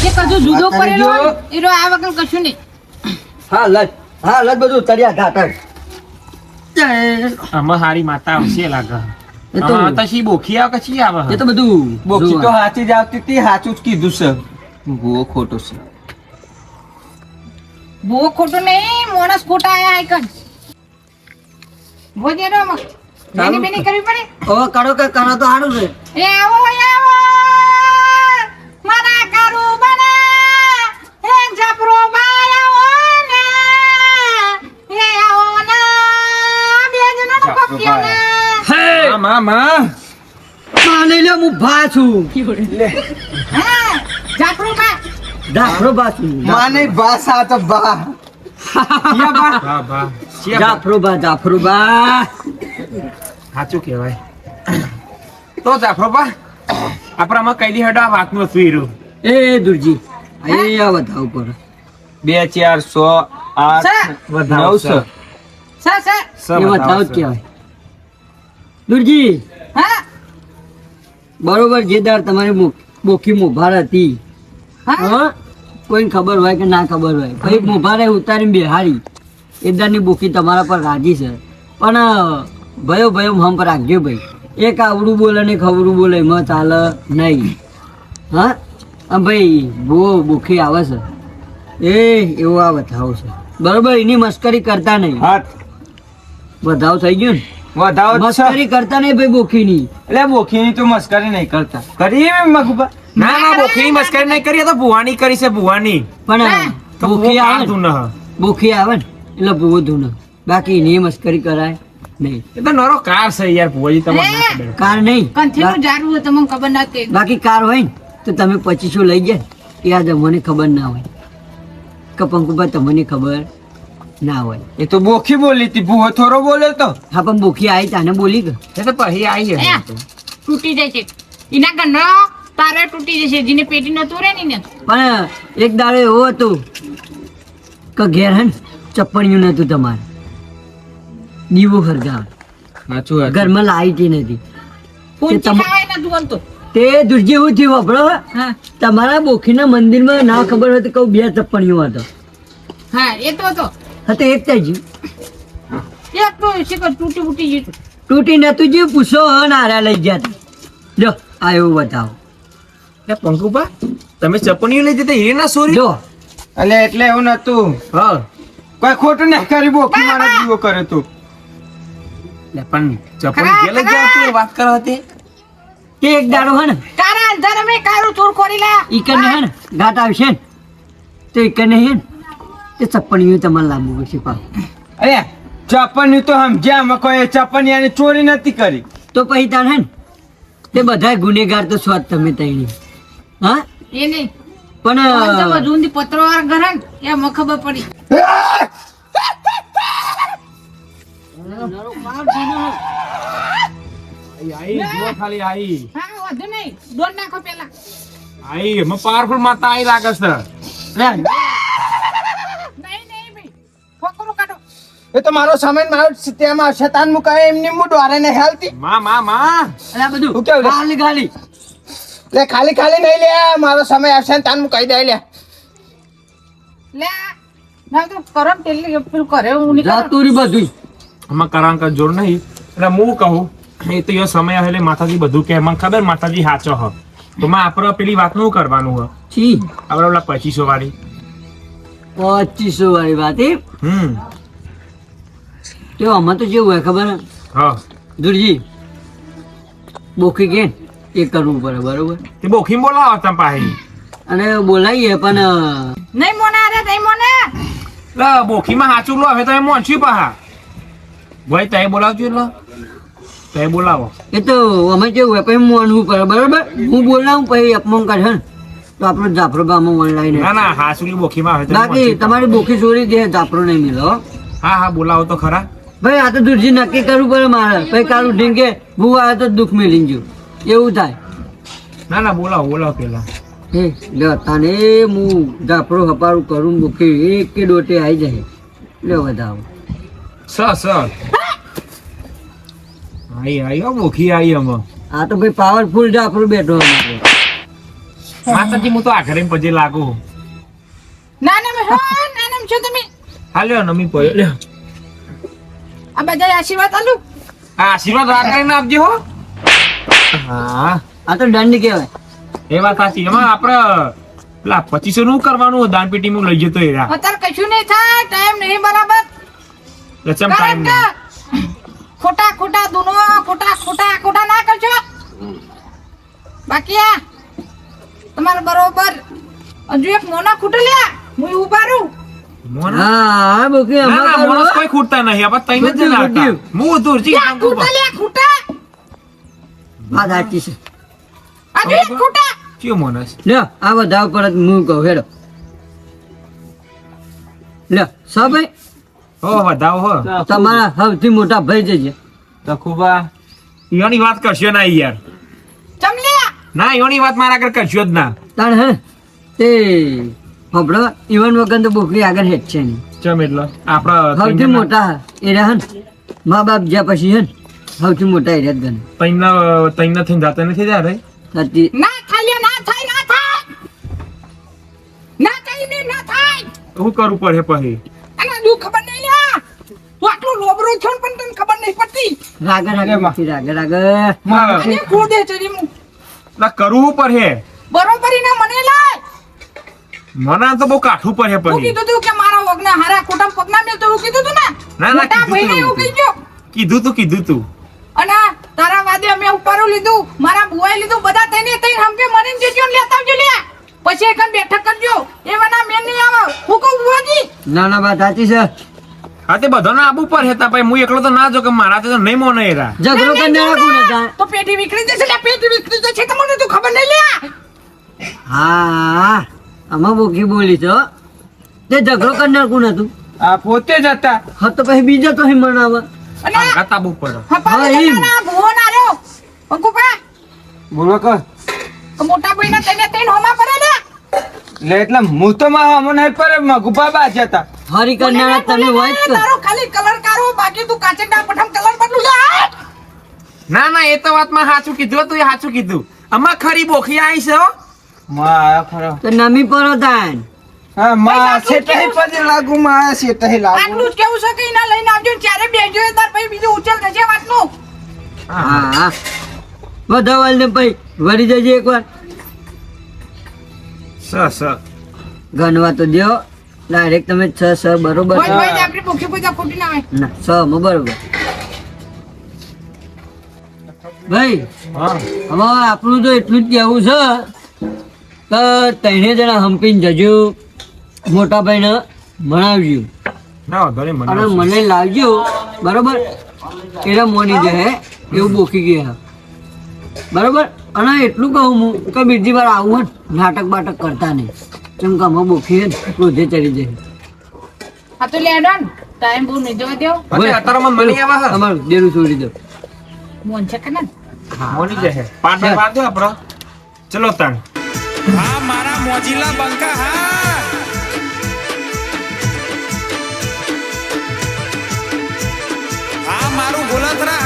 એ કજુ જુદો પડેલો એરો આ વગર કશું નહીં. હા લજ બધું તળિયા ઘાટ આમાં હારી માતા આવશે લાગે. એ તો તશી બોખી આવે કે ચી આવે? એ તો બધું બોકી તો હાચી જ આવતી હતી, હાચું જ કીધું છે. ભૂવો ખોટો છે. બહુ ખોટું નહીં, માણસ ખોટા આયા આઈકન. ભોજે રો મક. બેની બેની કરવી પડે. ઓ કરો કે કરો તો સારું છે. એ આવો મારા કારું બને એ જપરો બાયો ને એ આવો ના બે જણનો પક્યો ને. હે માં માને લે હું ભા છું. હા જપરો બા જાફરો બા છું. માને બસ આ તો બા યા બા બા બા જાફરો બા સાચું કહેવાય. તો જાફરોબા આપણામાં કઈલી હડા વાતનું હતું હીરું. એ દુરજી આ બતાવ ઉપર 2 4 6 8 9 સર એ બતાવ જ કહેવાય. દુરજી હા બરોબર જે દાર તમારી બોખી મોભાર હતી, હા હા કોઈને ખબર હોય કે ના ખબર હોય, ભાઈ મોભારે ઉતારીને બેહારી એ દારની બોખી તમારા પર રાજી છે, પણ ભયો હમ રાખજો ભાઈ. એક આવડું બોલે ને ખબરું બોલે એમાં ચાલે નહીં. હા આમ ભાઈ બહુ બોખી આવે છે એ એવો આ બતાવો છે બરોબર. એની મસ્કરી કરતા નહીં. હાથ વધાવ થઈ ગયું ને વધાવો જ છે. મસ્કરી કરતા નહીં ભાઈ બોખીની. એટલે બોખીની તો મસ્કરી નહીં કરતા. કરી મગુબા ના ના બોખીની મસ્કરી નહીં કરી, આ તો ભુવાની કરી છે ભુવાની. પણ તો બોખી આવે તું ને ન બોખી આવે ને એટલે ભૂવો ધૂન, બાકી એની મસ્કરી કરાય નહીં. એ તો નરો કાર છે યાર ભુવાજી, તમને ના ખબર. કાર નહીં કંઠીનું જારું હોય તમને ખબર ના તે. બાકી કાર હોય ને તો તમે 2500 લઈ જાય એ આ મને ખબર ના હોય કે પંકુભાઈ તમને ખબર ના હોય. એ તો બોખી બોલી હતી, ભૂવો થોડો બોલ્યો તો. હા પણ બોખી આવી તાને બોલી કે એ તો પછી આવી એ, હશે. તૂટી જશે એના ઘરનો તારે તૂટી જશે જેને પેટી નતું રે ને. પણ એક દાડો એવો હતો કે ઘેર હે ને ચપ્પણિયું નતું તમારે, દીવો હરગાવ સાચું વાત. ઘરમાં લાઈટ નથી. પૂંચી તમ- ખાવાય નતું બોલતો. તે દુર્જી એવું થયું વાપરો હા તમારા બોખીના મંદિરમાં ના ખબર હોય તો કહું 2 ચપ્પણીઓ હતો. હા એ તો હતો હા તો એક જ એક તો શીખર તૂટી ફૂટી ગયું. તૂટી નતું જ્યું, પૂછો નારા લઈ ગયા તા. જો આ એવું બતાવો. એ પંકુબા તમે ચપણીઓ લઈ જતા હીરેના સોરી? જો એટલે એવું નતું. હા કોઈ ખોટું નહીં કરી, બોખી મારા જીવો કરે તું. લે પણ ચપણી જે લઈ જાવ તું વાત કરો હતી. તે એક દાડો હે ને તારા અંધારા મેં કારું ચોર કરી લા. ઈકન હે ને ઘાટ આવશે ને તો ઈકન હે ને તે ચપ્પણીઓ તમારે લાંબુ પડશે પાછું. અરે ચપ્પન તો સમજ્યા, અમે કોઈ ચપ્પનિયાની ચોરી નથી કરી. તો પછી તાર હે ને તે બધા ગુનેગાર તો છો જ તમે તઈની. હા એ નહીં પણ બધું પત્રો વાર ઘરણ એમાં ખબર પડી. આઈ જો ખાલી આઈ હા વધુ નહીં દોડ નાખો પેલા. આઈ એમાં પાવરફુલ માતા આઈ લાગે છે. નહીં ભાઈ ફોકરો કાઢો. એ તો મારો સમય મારો તેમાં શેતાન મુકાય એમની હું ડોરે ને હેલતી. માં અરે આ બધું હું કેવું લે? ખાલી ખાલી લે ખાલી નહીં લે, મારો સમય આવશે ને તાન મુકાઈ દે લે. લે ના તો કરમ તેલી પેલું કરે હું નહીં કરું. જાતુરી બધું આમાં કરાંક જોર નહીં એટલે હું કહું એ તો એ સમય એટલે માતાજી બધું કે મને ખબર માતાજી સાચો હ તો માં આપણે પેલી વાત નું કરવાનું હ છી આપણે ઓલા 2500 વાળી 2500 વાળી વાત એ તો આમાં તો જેવું હોય ખબર હે? હા દુરજી બોખી કે એ કરવું પડે બરોબર. તે બોખીમ બોલાવો તમે પાહી અને બોલાવીએ પણ નહીં મોને અરે નહીં મોને. એટલે બોખીમાં સાચું લો હવે તમે મોનસી પાહા ભાઈ તમે બોલાવજો એટલે તમે બોલાવો એ તો અમે કેવું હોય પછી માનવું પડે બરોબર. હું બોલાવું પછી અપમાન કરે ને તો આપણો જાફરોબામાં ઓનલાઈન ના ના હાસુલી બોખીમાં હવે તમે બાકી મોનસી પાહા. તમારી બોખી ચોરી દે જાફરો નહીં મિલો. હા બોલાવો તો ખરા. ભાઈ આ તો દુરજી નક્કી કરવું પડે મારે. પછી કાલું ઢીંગે ભૂ આવે તો દુઃખ મેલી ગયું એવું થાય. ના ના બોલાવો પેલા હે લે તાને હું જાફરો હપારું કરું બોખી એક કે દોટે આવી જાય લે વધાવો. સ આઈ હો બોખી આઈ અમે આ તો ભાઈ પાવરફુલ જાફરો બેઠો અમારે. માતાજી હું તો આ ઘરે પછી લાગુ નાના છો તમે હાલ્યો નમી પડ્યો લ્યો આ બધા આશીર્વાદ આલું આ આશીર્વાદ રાખીને આપજો હો હા આ તો દંડ કહેવાય. એ વાત સાચી એમાં આપણે પેલા 2500 નું કરવાનું દાન પેટીમાં લઈ જતો એરા અત્યારે કશું નહીં થાય ટાઈમ નહીં બરાબર લચમ ટાઈમ ખોટા ખોટા દુનો ખોટા ના કરજો બાકી આ તમારે બરોબર હજુ એક મોના ખૂટે લ્યા હું ઉભા રહું હા બોકી ના ના અમાર મોણસ કોઈ ખૂટતા નહીં આપણે તઈને જ ના હતા હું દૂરજી કામ કરું ખૂટા વાત સાચી છે. હજુ એક ખૂટા કયો મોણસ લ્યો આ બધા ઉપર જ હું કહું હેડો લ્યો ભાઈ હો વધાવો હો તમારા સૌથી મોટા ભાઈ જજે તખુબા ઈયોની વાત કરશો ના યાર ચમલિયા ના ઈયોની વાત મારા આગળ કરશો જ ના તાણ હે તે હબળો ઈવન વગર તો બોકરી આગળ હેડ છે નહીં. ચમ એટલે આપણા સૌથી મોટા એ રહ્યા ને મા બાપ જ્યાં પછી હે ને સૌથી મોટા એ રહ્યા ગણ તઈને થઈને જાતા નથી ત્યારે સાચી ના થાય ના થાય ના થાય શું કરવું પડે પછી અને દુ ખબર નહીં લ્યા તું આટલો લોબરો છો ને પણ તને ખબર નહીં પડતી રાગે રાગે બોકી રાગે રાગે અને ખોદે ચરી મુ ના કરવું પડે બરોબરી ના મને લાય મના તો બહુ કાઠું પડે હું પછી કીધું તું કે મારા વગના હારા ખોટા પગના મેં તો હું કીધું તું ને ના, મોટા કીધું ભાઈને તું. એવું કહી ગયો કીધું તું અને તારા વાદે અમે ઉપારું લીધું મારા બુઆએ લીધું બધા તઈને હંપે મરીને જજો ને લેતા આવજો લે પછી એકન બેઠક કરજો એવાના મેન નહીં આવે હું કહું બુઆજી ના ના વાત સાચી છે. હા તે બધાને આબુ પડે હતા પછી હું એકલો તો ના જો કે મારા તો નહીં મોને એરા ઝઘડો કરીને રાખું ને તાણ. તો પેટી વિકળી જશે લે પેટી વિકળી જશે તમને તો ખબર નહીં લે હા આમાં બોકી બોલી છો તે ઝઘડો કરી નાખું નતું આ પોતે જ હતા. હા તો પછી બીજો તો અહીં મનાવે અને આબુ પડે હપા હા, એમ. ના ભૂવો ના રહ્યો અંકુપા બોલો કે તો મોટા ભાઈને તઈને હોમા પડે ને લે એટલે હું તો માં અમને પર મગુપા બાજ હતા. હરી કરનારા તને હોય જ કે. તારો ખાલી કલર કારો બાકી તું કાચેડા પઠમ કલર બદલું લે ના એ તો વાતમાં સાચું કીધું તું એ સાચું કીધું આમાં ખરી બોખી આવી છે હો માં આયા ખરો. તો નમી પડો તાન હા માં ભાઈ, સેટાઈ પછી લાગુ માં સેટાઈ લાગુ. આટલું જ કેવું છે કે એના લઈને આવજો ને ચારે બેજો એ તાર પછી બીજું ઉચેલ થશે વાતનું હા બધા વાલ ને પછી વળી જજે એકવાર સ ગણવા તો દ્યો ડાયરેક્ટ તમે 6 બરોબર ભાઈ ભાઈ આપણી ભૂખી પૂજા ખોટી ના હોય ના 6 માં બરોબર ભાઈ હા હવે આપણું તો એટલું જ કહેવું છે કે ત્રણે જણા હંપીને જજો મોટા ભાઈને ભણાવજો ના વાંધો નહીં અને મને મને લાવજો બરોબર એના મોની જે હે એવું બોકી ગયા બરોબર અને એટલું કહું હું કે બીજી વાર આવું હોય ને, નાટક બાટક કરતા નહીં કેમ કે અમે બોકી હે ને ક્રોધે ચડી જાય આ તો લેડન ટાઈમ બહુ નહીં જવા દેવો અત્યારમાં મળી આવા હે તમારું દેરું છોડી દો મોન છે કે ના મોની જશે પાટે બાંધો આપણો ચલો તાણ હા મારા મોજીલા બંકા હા હા મારું ગોલંતરા